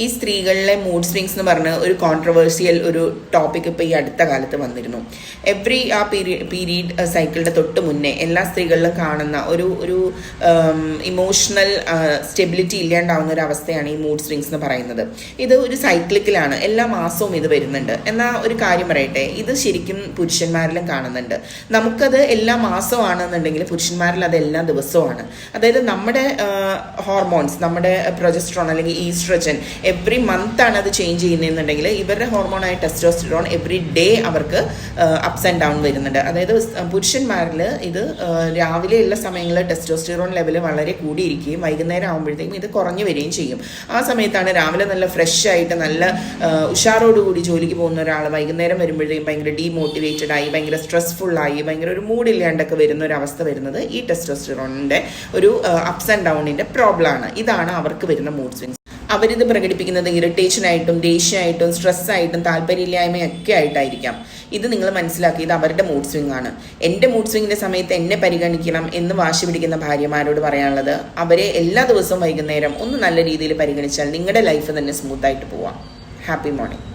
ഈ സ്ത്രീകളിലെ mood swings എന്ന് പറഞ്ഞ ഒരു കോൺട്രവേഴ്സിയൽ ഒരു ടോപ്പിക് ഇപ്പോൾ ഈ അടുത്ത കാലത്ത് വന്നിരുന്നു. എവ്രി ആ പീരീഡ് സൈക്കിളിൻ്റെ തൊട്ട് മുന്നേ എല്ലാ സ്ത്രീകളിലും കാണുന്ന ഒരു ഇമോഷണൽ സ്റ്റെബിലിറ്റി ഇല്ലാണ്ടാവുന്ന ഒരു അവസ്ഥയാണ് ഈ മൂഡ് സ്വിങ്സ് എന്ന് പറയുന്നത്. ഇത് ഒരു സൈക്ലിക്കലാണ്, എല്ലാ മാസവും ഇത് വരുന്നുണ്ട്. എന്നാൽ ഒരു കാര്യം പറയട്ടെ, ഇത് ശരിക്കും പുരുഷന്മാരിലും കാണുന്നുണ്ട്. നമുക്കത് എല്ലാ മാസമാണെന്നുണ്ടെങ്കിൽ പുരുഷന്മാരിൽ അത് എല്ലാ ദിവസവുമാണ്. അതായത് നമ്മുടെ ഹോർമോൺസ്, നമ്മുടെ പ്രൊജസ്ട്രോൺ അല്ലെങ്കിൽ ഈസ്ട്രജൻ എവറി മന്ത് ആണ് അത് ചേഞ്ച് ചെയ്യുന്നതെന്നുണ്ടെങ്കിൽ ഇവരുടെ ഹോർമോണായ ടെസ്റ്റോസ്റ്റിറോൺ എവറി ഡേ അവർക്ക് അപ്സ് ആൻഡ് ഡൗൺ വരുന്നുണ്ട്. അതായത് പുരുഷന്മാരിൽ ഇത് രാവിലെയുള്ള സമയങ്ങളിൽ ടെസ്റ്റോസ്റ്റിറോൺ ലെവൽ വളരെ കൂടിയിരിക്കുകയും വൈകുന്നേരം ആകുമ്പോഴത്തേക്കും ഇത് കുറഞ്ഞു വരികയും ചെയ്യും. ആ സമയത്താണ് രാവിലെ നല്ല ഫ്രഷ് ആയിട്ട് നല്ല ഉഷാറോടുകൂടി ജോലിക്ക് പോകുന്ന ഒരാൾ വൈകുന്നേരം വരുമ്പോഴത്തേക്കും ഭയങ്കര ഡീമോട്ടിവേറ്റഡ് ആയി, ഭയങ്കര സ്ട്രെസ്ഫുള്ളായി, ഭയങ്കര ഒരു മൂഡില്ലാണ്ടൊക്കെ വരുന്ന ഒരു അവസ്ഥ വരുന്നത് ഈ ടെസ്റ്റോസ്റ്റിറോണിൻ്റെ ഒരു അപ്സ് ആൻഡ് ഡൗണിൻ്റെ പ്രോബ്ലമാണ്. ഇതാണ് അവർക്ക് വരുന്ന മൂഡ് സ്വിങ്സ്. അവരിത് പ്രകടിപ്പിക്കുന്നത് ഇറിറ്റേഷനായിട്ടും ദേഷ്യമായിട്ടും സ്ട്രെസ്സായിട്ടും താല്പര്യമില്ലായ്മയൊക്കെ ആയിട്ടായിരിക്കാം. ഇത് നിങ്ങൾ മനസ്സിലാക്കി, ഇത് അവരുടെ മൂഡ് സ്വിങ് ആണ്. എൻ്റെ മൂഡ് സ്വിങ്ങിൻ്റെ സമയത്ത് എന്നെ പരിഗണിക്കണം എന്ന് വാശി പിടിക്കുന്ന ഭാര്യമാരോട് പറയാനുള്ളത്, അവരെ എല്ലാ ദിവസവും വൈകുന്നേരം ഒന്ന് നല്ല രീതിയിൽ പരിഗണിച്ചാൽ നിങ്ങളുടെ ലൈഫ് തന്നെ സ്മൂത്തായിട്ട് പോവാം. Happy morning.